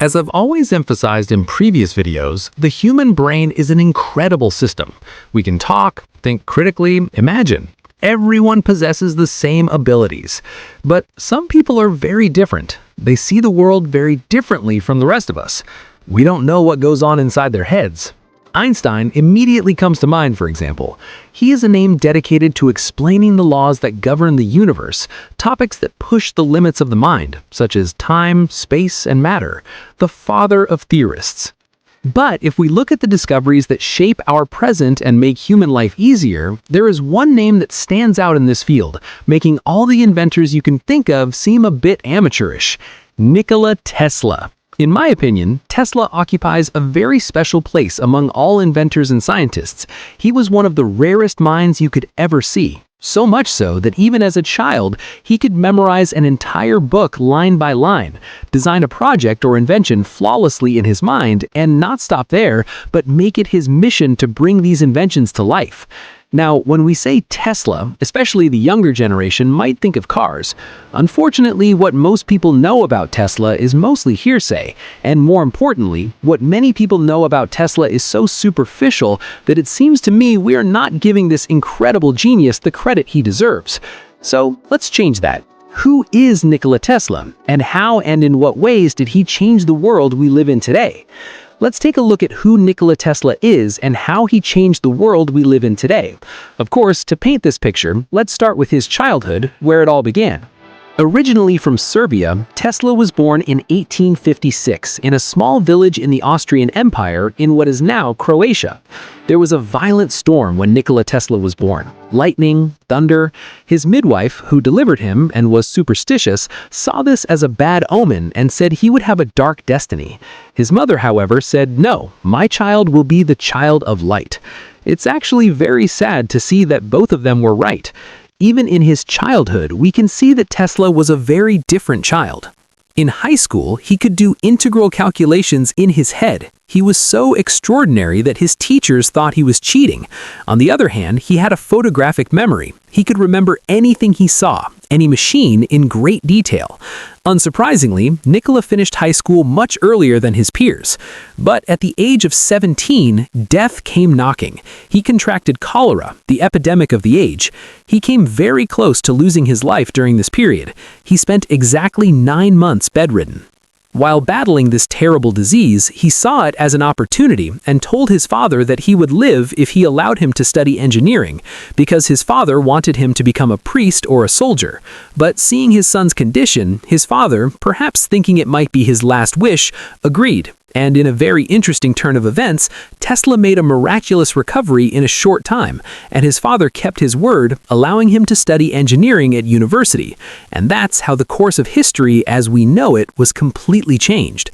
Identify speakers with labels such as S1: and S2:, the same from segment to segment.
S1: As I've always emphasized in previous videos, the human brain is an incredible system. We can talk, think critically, imagine. Everyone possesses the same abilities. But some people are very different. They see the world very differently from the rest of us. We don't know what goes on inside their heads. Einstein immediately comes to mind, for example. He is a name dedicated to explaining the laws that govern the universe, topics that push the limits of the mind, such as time, space, and matter, the father of theorists. But if we look at the discoveries that shape our present and make human life easier, there is one name that stands out in this field, making all the inventors you can think of seem a bit amateurish: Nikola Tesla. In my opinion, Tesla occupies a very special place among all inventors and scientists. He was one of the rarest minds you could ever see. So much so that even as a child, he could memorize an entire book line by line, design a project or invention flawlessly in his mind, and not stop there, but make it his mission to bring these inventions to life. Now, when we say Tesla, especially the younger generation might think of cars. Unfortunately, what most people know about Tesla is mostly hearsay, and more importantly, what many people know about Tesla is so superficial that it seems to me we are not giving this incredible genius the credit he deserves. So, let's change that. Who is Nikola Tesla, and how and in what ways did he change the world we live in today? Let's take a look at who Nikola Tesla is and how he changed the world we live in today. Of course, to paint this picture, let's start with his childhood, where it all began. Originally from Serbia, Tesla was born in 1856 in a small village in the Austrian Empire in what is now Croatia. There was a violent storm when Nikola Tesla was born. Lightning, thunder. His midwife, who delivered him and was superstitious, saw this as a bad omen and said he would have a dark destiny. His mother, however, said, "No, my child will be the child of light." It's actually very sad to see that both of them were right. Even in his childhood, we can see that Tesla was a very different child. In high school, he could do integral calculations in his head. He was so extraordinary that his teachers thought he was cheating. On the other hand, he had a photographic memory. He could remember anything he saw, any machine, in great detail. Unsurprisingly, Nikola finished high school much earlier than his peers. But at the age of 17, death came knocking. He contracted cholera, the epidemic of the age. He came very close to losing his life during this period. He spent exactly 9 months bedridden. While battling this terrible disease, he saw it as an opportunity and told his father that he would live if he allowed him to study engineering, because his father wanted him to become a priest or a soldier. But seeing his son's condition, his father, perhaps thinking it might be his last wish, agreed. And in a very interesting turn of events, Tesla made a miraculous recovery in a short time, and his father kept his word, allowing him to study engineering at university. And that's how the course of history as we know it was completely changed.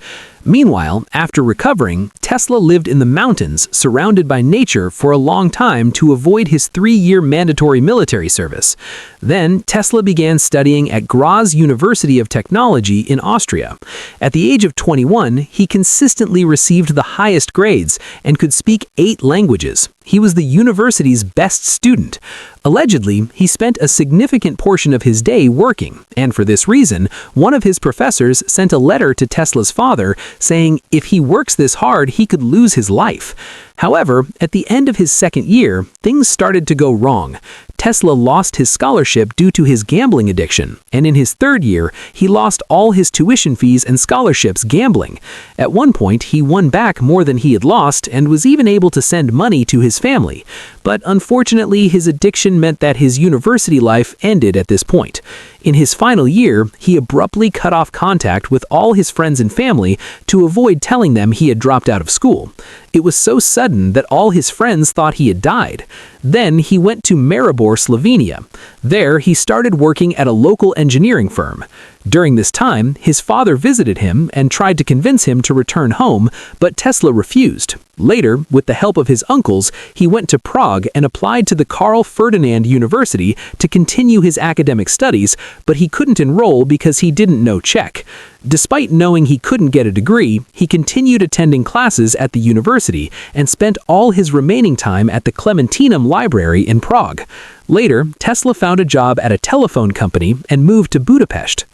S1: Meanwhile, after recovering, Tesla lived in the mountains, surrounded by nature, for a long time to avoid his 3-year mandatory military service. Then, Tesla began studying at Graz University of Technology in Austria. At the age of 21, he consistently received the highest grades and could speak 8 languages. He was the university's best student. Allegedly, he spent a significant portion of his day working, and for this reason, one of his professors sent a letter to Tesla's father saying if he works this hard, he could lose his life. However, at the end of his 2nd year, things started to go wrong. Tesla lost his scholarship due to his gambling addiction, and in his 3rd year, he lost all his tuition fees and scholarships gambling. At one point, he won back more than he had lost and was even able to send money to his family. But unfortunately, his addiction meant that his university life ended at this point. In his final year, he abruptly cut off contact with all his friends and family to avoid telling them he had dropped out of school. It was so sudden that all his friends thought he had died. Then he went to Maribor, Slovenia. There, he started working at a local engineering firm. During this time, his father visited him and tried to convince him to return home, but Tesla refused. Later, with the help of his uncles, he went to Prague and applied to the Karl Ferdinand University to continue his academic studies, but he couldn't enroll because he didn't know Czech. Despite knowing he couldn't get a degree, he continued attending classes at the university and spent all his remaining time at the Clementinum Library in Prague. Later, Tesla found a job at a telephone company and moved to Budapest.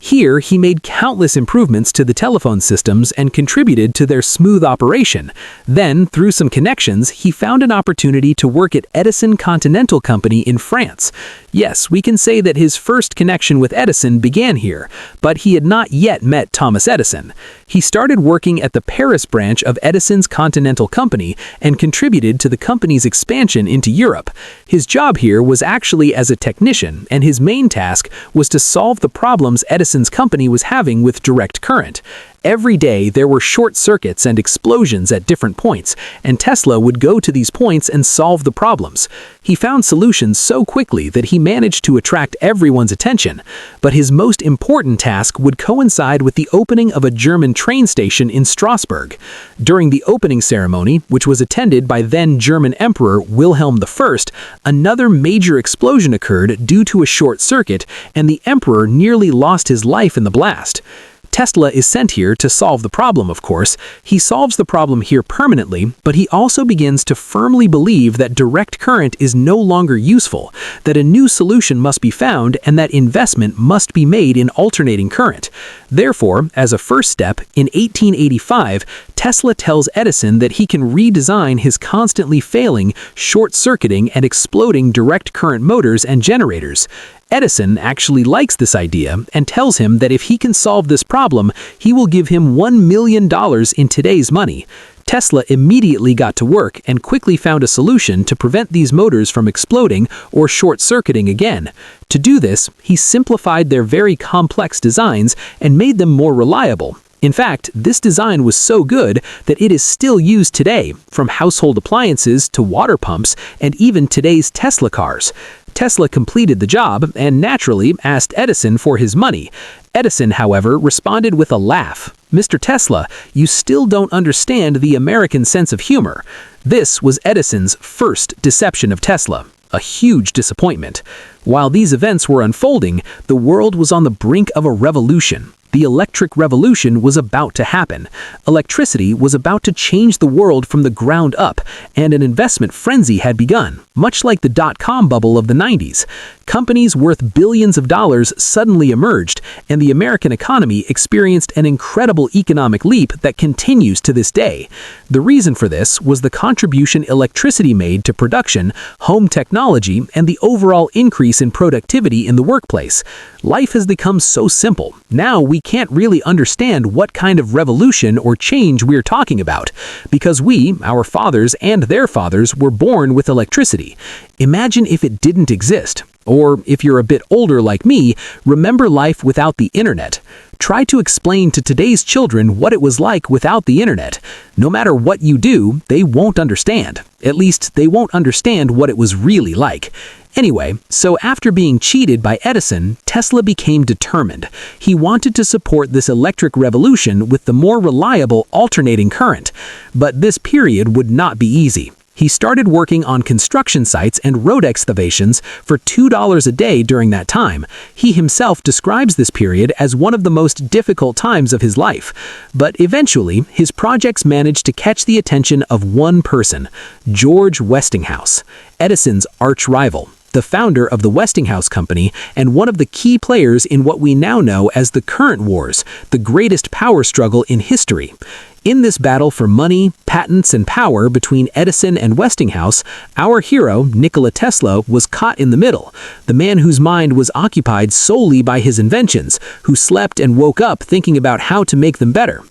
S2: Here, he made countless improvements to the telephone systems and contributed to their smooth operation. Then, through some connections, he found an opportunity to work at Edison Continental Company in France. Yes, we can say that his first connection with Edison began here, but he had not yet met Thomas Edison. He started working at the Paris branch of Edison's Continental Company and contributed to the company's expansion into Europe. His job here was actually as a technician, and his main task was to solve the problems Edison's company was having with direct current. Every day, there were short circuits and explosions at different points, and Tesla would go to these points and solve the problems. He found solutions so quickly that he managed to attract everyone's attention. But his most important task would coincide with the opening of a German train station in Strasbourg. During the opening ceremony, which was attended by then German Emperor Wilhelm I, another major explosion occurred due to a short circuit, and the emperor nearly lost his life in the blast. Tesla is sent here to solve the problem, of course. He solves the problem here permanently, but he also begins to firmly believe that direct current is no longer useful, that a new solution must be found, and that investment must be made in alternating current. Therefore, as a first step, in 1885, Tesla tells Edison that he can redesign his constantly failing, short-circuiting, and exploding direct current motors and generators. Edison actually likes this idea and tells him that if he can solve this problem, he will give him $1 million in today's money. Tesla immediately got to work and quickly found a solution to prevent these motors from exploding or short-circuiting again. To do this, he simplified their very complex designs and made them more reliable. In fact, this design was so good that it is still used today, from household appliances to water pumps and even today's Tesla cars. Tesla completed the job and naturally asked Edison for his money. Edison, however, responded with a laugh. "Mr. Tesla, you still don't understand the American sense of humor." This was Edison's first deception of Tesla. A huge disappointment. While these events were unfolding, the world was on the brink of a revolution. The electric revolution was about to happen. Electricity was about to change the world from the ground up, and an investment frenzy had begun, much like the dot-com bubble of the 90s. Companies worth billions of dollars suddenly emerged, and the American economy experienced an incredible economic leap that continues to this day. The reason for this was the contribution electricity made to production, home technology, and the overall increase in productivity in the workplace. Life has become so simple. Now we can't really understand what kind of revolution or change we're talking about, because we, our fathers and their fathers, were born with electricity. Imagine if it didn't exist. Or, if you're a bit older like me, remember life without the internet. Try to explain to today's children what it was like without the internet. No matter what you do, they won't understand. At least, they won't understand what it was really like. Anyway, so after being cheated by Edison, Tesla became determined. He wanted to support this electric revolution with the more reliable alternating current. But this period would not be easy. He started working on construction sites and road excavations for $2 a day during that time. He himself describes this period as one of the most difficult times of his life. But eventually, his projects managed to catch the attention of one person, George Westinghouse, Edison's arch-rival, the founder of the Westinghouse Company and one of the key players in what we now know as the current wars, the greatest power struggle in history. In this battle for money, patents, and power between Edison and Westinghouse, our hero, Nikola Tesla, was caught in the middle, the man whose mind was occupied solely by his inventions, who slept and woke up thinking about how to make them better.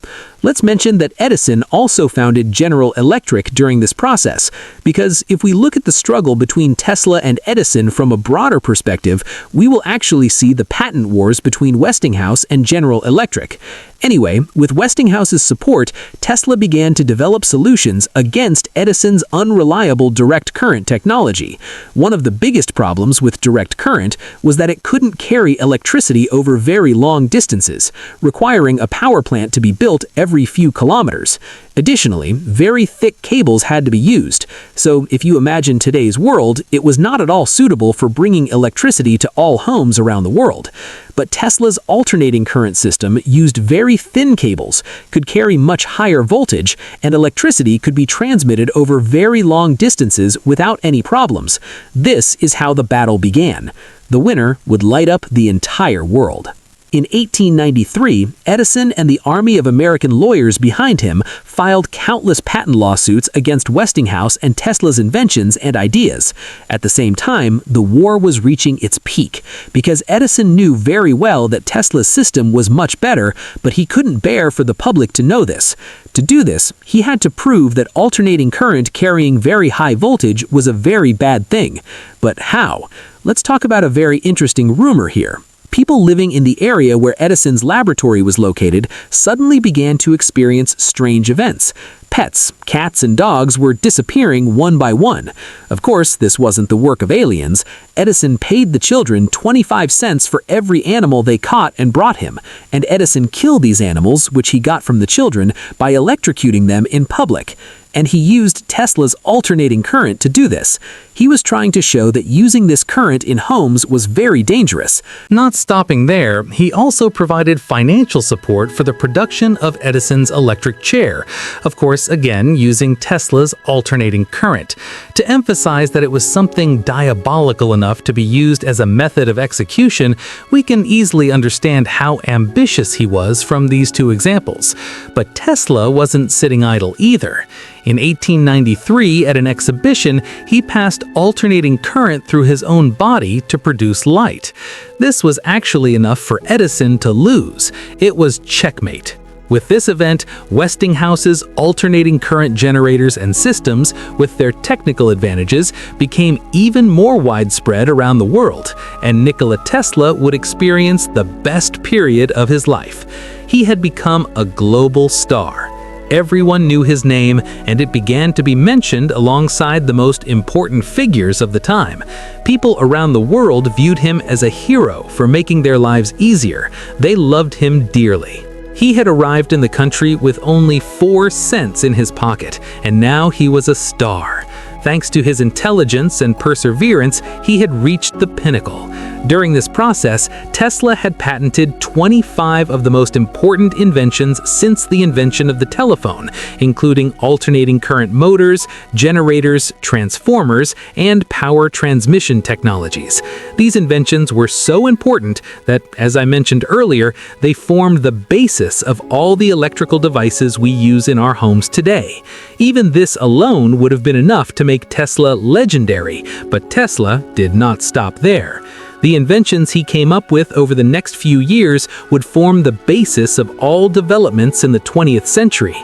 S2: Let's mention that Edison also founded General Electric during this process, because if we look at the struggle between Tesla and Edison from a broader perspective, we will actually see the patent wars between Westinghouse and General Electric. Anyway, with Westinghouse's support, Tesla began to develop solutions against Edison's unreliable direct current technology. One of the biggest problems with direct current was that it couldn't carry electricity over very long distances, requiring a power plant to be built every few kilometers. Additionally, very thick cables had to be used, so if you imagine today's world, it was not at all suitable for bringing electricity to all homes around the world. But Tesla's alternating current system used very thin cables, could carry much higher voltage, and electricity could be transmitted over very long distances without any problems. This is how the battle began. The winner would light up the entire world. In 1893, Edison and the army of American lawyers behind him filed countless patent lawsuits against Westinghouse and Tesla's inventions and ideas. At the same time, the war was reaching its peak, because Edison knew very well that Tesla's system was much better, but he couldn't bear for the public to know this. To do this, he had to prove that alternating current carrying very high voltage was a very bad thing. But how? Let's talk about a very interesting rumor here. People living in the area where Edison's laboratory was located suddenly began to experience strange events. Pets, cats and dogs were disappearing one by one. Of course, this wasn't the work of aliens. Edison paid the children 25 cents for every animal they caught and brought him, and Edison killed these animals, which he got from the children, by electrocuting them in public. And he used Tesla's alternating current to do this. He was trying to show that using this current in homes was very dangerous.
S1: Not stopping there, he also provided financial support for the production of Edison's electric chair, of course, again using Tesla's alternating current. To emphasize that it was something diabolical enough to be used as a method of execution, we can easily understand how ambitious he was from these two examples. But Tesla wasn't sitting idle either. In 1893, at an exhibition, he passed alternating current through his own body to produce light. This was actually enough for Edison to lose. It was checkmate. With this event, Westinghouse's alternating current generators and systems, with their technical advantages, became even more widespread around the world, and Nikola Tesla would experience the best period of his life. He had become a global star. Everyone knew his name, and it began to be mentioned alongside the most important figures of the time. People around the world viewed him as a hero for making their lives easier. They loved him dearly. He had arrived in the country with only 4 cents in his pocket, and now he was a star. Thanks to his intelligence and perseverance, he had reached the pinnacle. During this process, Tesla had patented 25 of the most important inventions since the invention of the telephone, including alternating current motors, generators, transformers, and power transmission technologies. These inventions were so important that, as I mentioned earlier, they formed the basis of all the electrical devices we use in our homes today. Even this alone would have been enough to make Tesla legendary, but Tesla did not stop there. The inventions he came up with over the next few years would form the basis of all developments in the 20th century.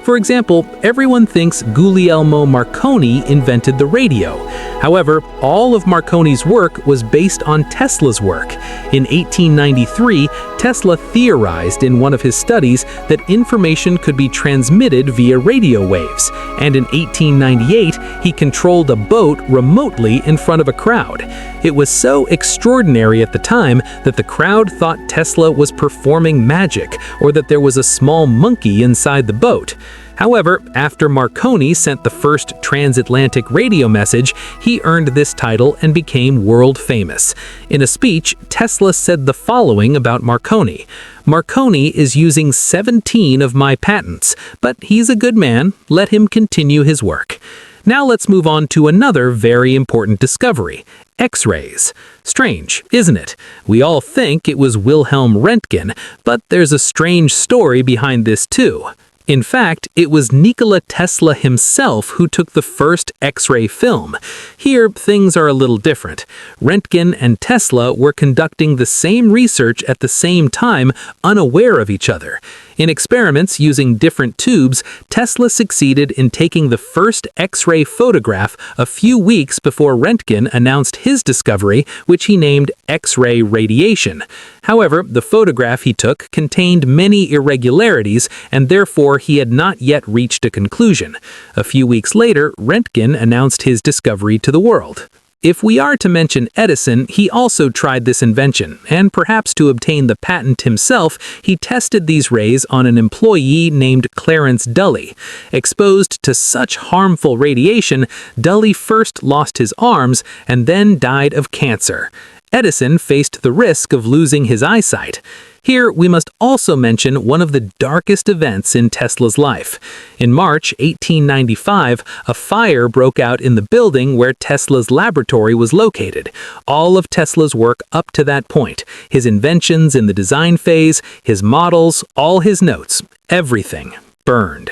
S1: For example, everyone thinks Guglielmo Marconi invented the radio. However, all of Marconi's work was based on Tesla's work. In 1893, Tesla theorized in one of his studies that information could be transmitted via radio waves, and in 1898, he controlled a boat remotely in front of a crowd. It was so extraordinary at the time that the crowd thought Tesla was performing magic, or that there was a small monkey inside the boat. However, after Marconi sent the first transatlantic radio message, he earned this title and became world famous. In a speech, Tesla said the following about Marconi: "Marconi is using 17 of my patents, but he's a good man. Let him continue his work." Now let's move on to another very important discovery: X-rays. Strange, isn't it? We all think it was Wilhelm Röntgen, but there's a strange story behind this too. In fact, it was Nikola Tesla himself who took the first X-ray film. Here, things are a little different. Röntgen and Tesla were conducting the same research at the same time, unaware of each other. In experiments using different tubes, Tesla succeeded in taking the first X-ray photograph a few weeks before Röntgen announced his discovery, which he named X-ray radiation. However, the photograph he took contained many irregularities, and therefore he had not yet reached a conclusion. A few weeks later, Röntgen announced his discovery to the world. If we are to mention Edison, he also tried this invention, and perhaps to obtain the patent himself, he tested these rays on an employee named Clarence Dully. Exposed to such harmful radiation, Dully first lost his arms and then died of cancer.
S2: Edison faced the risk of losing his eyesight. Here, we must also mention one of the darkest events in Tesla's life. In March 1895, a fire broke out in the building where Tesla's laboratory was located. All of Tesla's work up to that point, his inventions in the design phase, his models, all his notes, everything burned.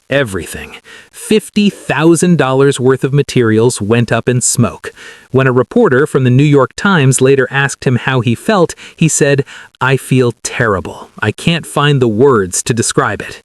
S2: Everything. $50,000 worth of materials went up in smoke. When a reporter from the New York Times later asked him how he felt, he said, "I feel terrible. I can't find the words to describe it."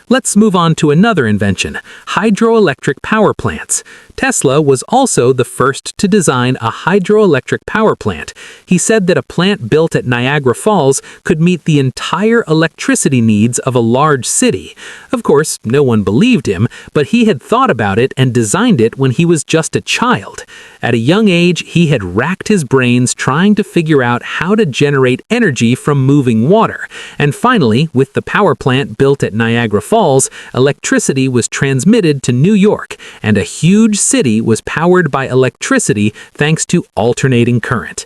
S2: Let's move on to another invention, hydroelectric power plants. Tesla was also the first to design a hydroelectric power plant. He said that a plant built at Niagara Falls could meet the entire electricity needs of a large city. Of course, no one believed him, but he had thought about it and designed it when he was just a child. At a young age, he had racked his brains trying to figure out how to generate energy from moving water. And finally, with the power plant built at Niagara Falls, electricity was transmitted to New York, and a huge city was powered by electricity thanks to alternating current.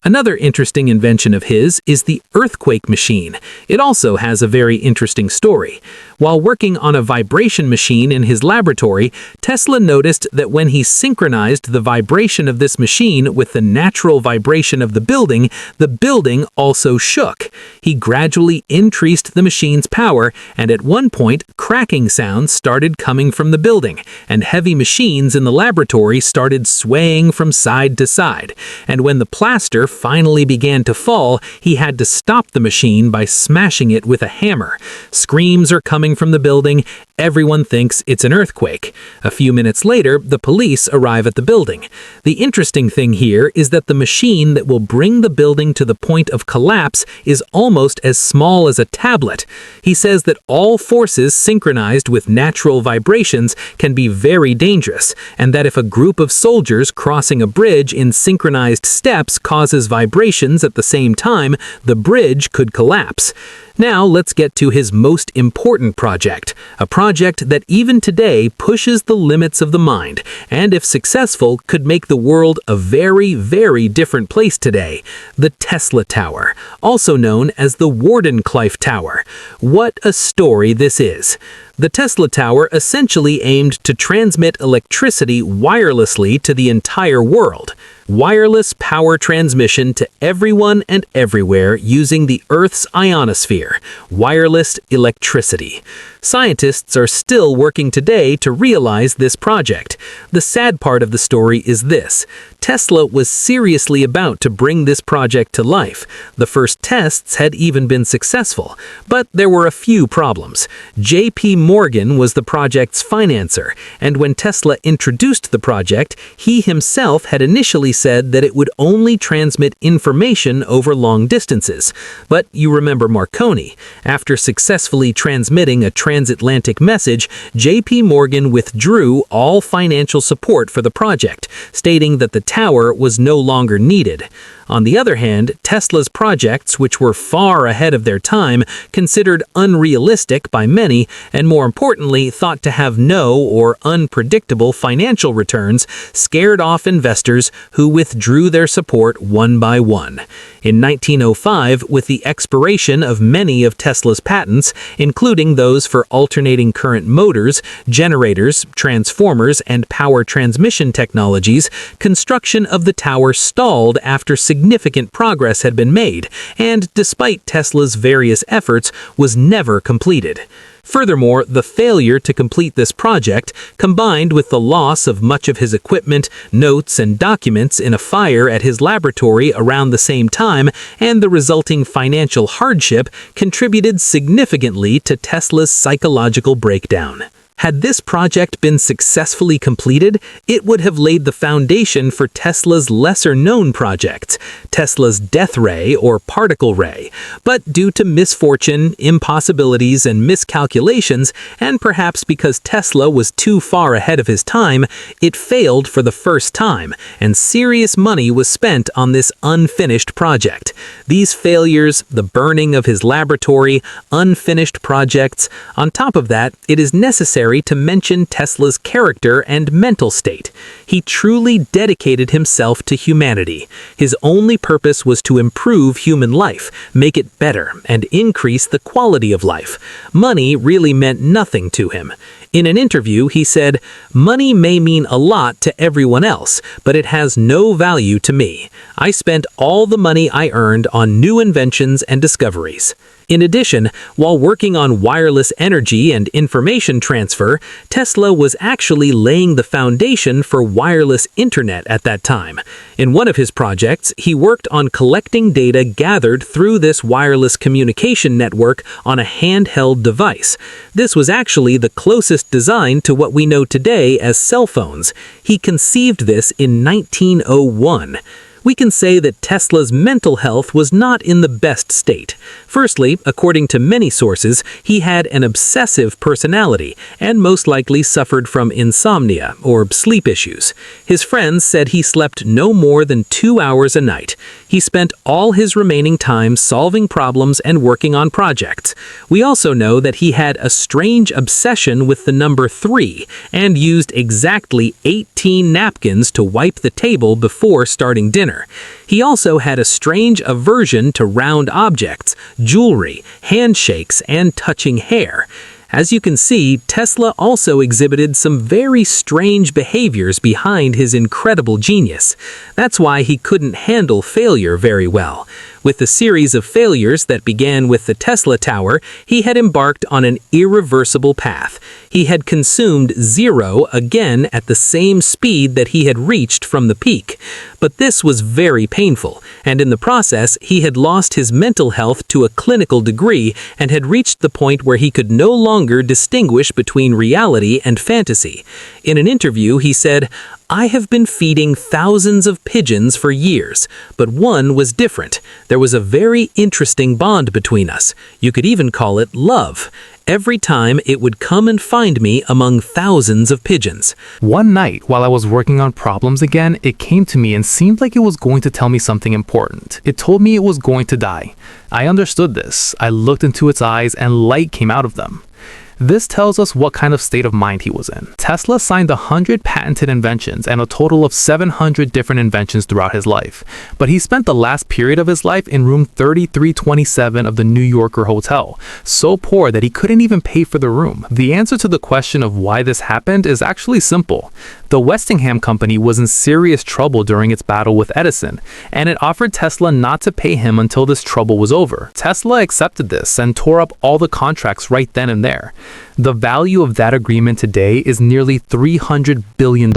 S2: Another interesting invention of his is the earthquake machine. It also has a very interesting story. While working on a vibration machine in his laboratory, Tesla noticed that when he synchronized the vibration of this machine with the natural vibration of the building also shook. He gradually increased the machine's power, and at one point, cracking sounds started coming from the building, and heavy machines in the laboratory started swaying from side to side. And when the plaster finally began to fall, he had to stop the machine by smashing it with a hammer. Screams are coming from the building. Everyone thinks it's an earthquake. A few minutes later, the police arrive at the building. The interesting thing here is that the machine that will bring the building to the point of collapse is almost as small as a tablet. He says that all forces synchronized with natural vibrations can be very dangerous, and that if a group of soldiers crossing a bridge in synchronized steps causes vibrations at the same time, the bridge could collapse. Now let's get to his most important project, a project that even today pushes the limits of the mind, and if successful, could make the world a very, very different place today, the Tesla Tower, also known as the Wardenclyffe Tower. What a story this is. The Tesla Tower essentially aimed to transmit electricity wirelessly to the entire world. Wireless power transmission to everyone and everywhere using the Earth's ionosphere. Wireless electricity. Scientists are still working today to realize this project. The sad part of the story is this. Tesla was seriously about to bring this project to life. The first tests had even been successful, but there were a few problems. J.P. Morgan was the project's financer, and when Tesla introduced the project, he himself had initially said that it would only transmit information over long distances. But you remember Marconi. After successfully transmitting a transatlantic message, J.P. Morgan withdrew all financial support for the project, stating that the tower was no longer needed. On the other hand, Tesla's projects, which were far ahead of their time, considered unrealistic by many, and more importantly, thought to have no or unpredictable financial returns, scared off investors who withdrew their support one by one. In 1905, with the expiration of many of Tesla's patents, including those for alternating current motors, generators, transformers, and power transmission technologies, construction of the tower stalled after significant progress had been made, and despite Tesla's various efforts, was never completed. Furthermore, the failure to complete this project, combined with the loss of much of his equipment, notes, and documents in a fire at his laboratory around the same time, and the resulting financial hardship, contributed significantly to Tesla's psychological breakdown. Had this project been successfully completed, it would have laid the foundation for Tesla's lesser-known projects, Tesla's death ray or particle ray. But due to misfortune, impossibilities, and miscalculations, and perhaps because Tesla was too far ahead of his time, it failed for the first time, and serious money was spent on this unfinished project. These failures, the burning of his laboratory, unfinished projects, on top of that, it is necessary necessary to mention Tesla's character and mental state. He truly dedicated himself to humanity. His only purpose was to improve human life, make it better, and increase the quality of life. Money really meant nothing to him. In an interview, he said, "Money may mean a lot to everyone else, but it has no value to me. I spent all the money I earned on new inventions and discoveries." In addition, while working on wireless energy and information transfer, Tesla was actually laying the foundation for wireless internet at that time. In one of his projects, he worked on collecting data gathered through this wireless communication network on a handheld device. This was actually the closest design to what we know today as cell phones. He conceived this in 1901. We can say that Tesla's mental health was not in the best state. Firstly, according to many sources, he had an obsessive personality and most likely suffered from insomnia or sleep issues. His friends said he slept no more than 2 hours a night. He spent all his remaining time solving problems and working on projects. We also know that he had a strange obsession with the number 3 and used exactly 18 napkins to wipe the table before starting dinner. He also had a strange aversion to round objects, jewelry, handshakes, and touching hair. As you can see, Tesla also exhibited some very strange behaviors behind his incredible genius. That's why he couldn't handle failure very well. With the series of failures that began with the Tesla Tower, he had embarked on an irreversible path. He had consumed zero again at the same speed that he had reached from the peak. But this was very painful, and in the process, he had lost his mental health to a clinical degree and had reached the point where he could no longer distinguish between reality and fantasy. In an interview, he said, "I have been feeding thousands of pigeons for years, but one was different. There was a very interesting bond between us. You could even call it love. Every time it would come and find me among thousands of pigeons."
S1: One night, while I was working on problems again, it came to me and seemed like it was going to tell me something important. It told me it was going to die. I understood this. I looked into its eyes and light came out of them. This tells us what kind of state of mind he was in. Tesla signed 100 patented inventions and a total of 700 different inventions throughout his life. But he spent the last period of his life in room 3327 of the New Yorker hotel, so poor that he couldn't even pay for the room. The answer to the question of why this happened is actually simple. The Westingham company was in serious trouble during its battle with Edison, and it offered Tesla not to pay him until this trouble was over. Tesla accepted this and tore up all the contracts right then and there. The value of that agreement today is nearly $300 billion.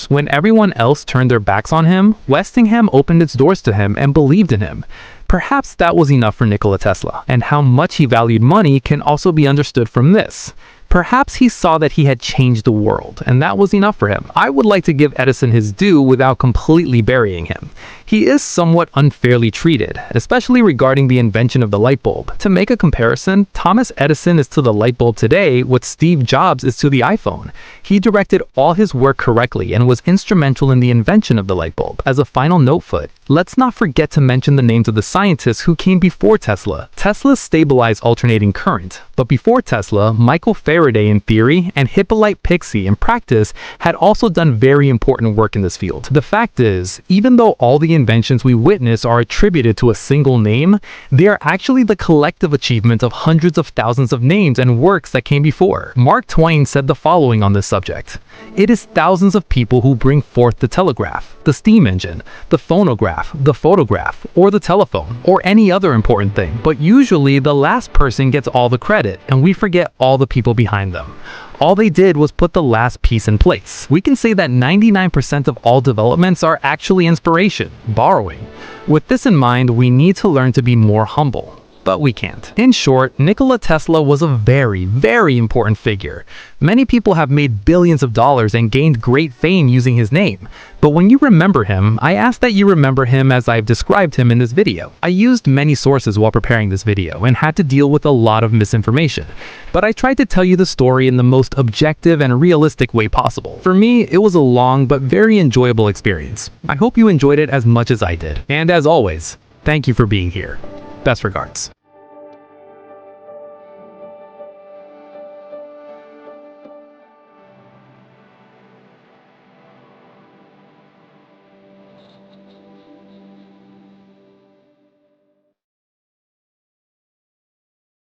S1: When everyone else turned their backs on him, Westingham opened its doors to him and believed in him. Perhaps that was enough for Nikola Tesla, and how much he valued money can also be understood from this. Perhaps he saw that he had changed the world, and that was enough for him. I would like to give Edison his due without completely burying him. He is somewhat unfairly treated, especially regarding the invention of the light bulb. To make a comparison, Thomas Edison is to the light bulb today what Steve Jobs is to the iPhone. He directed all his work correctly and was instrumental in the invention of the light bulb. As a final note, let's not forget to mention the names of the scientists who came before Tesla. Tesla stabilized alternating current, but before Tesla, Michael Faraday in theory and Hippolyte Pixii in practice had also done very important work in this field. The fact is, even though all the inventions we witness are attributed to a single name, they are actually the collective achievement of hundreds of thousands of names and works that came before. Mark Twain said the following on this subject: "It is thousands of people who bring forth the telegraph, the steam engine, the phonograph, the photograph, or the telephone, or any other important thing. But usually the last person gets all the credit, and we forget all the people behind them. All they did was put the last piece in place." We can say that 99% of all developments are actually inspiration, borrowing. With this in mind, we need to learn to be more humble. But we can't. In short, Nikola Tesla was a very, very important figure. Many people have made billions of dollars and gained great fame using his name. But when you remember him, I ask that you remember him as I've described him in this video. I used many sources while preparing this video and had to deal with a lot of misinformation. But I tried to tell you the story in the most objective and realistic way possible. For me, it was a long but very enjoyable experience. I hope you enjoyed it as much as I did. And as always, thank you for being here. Best regards.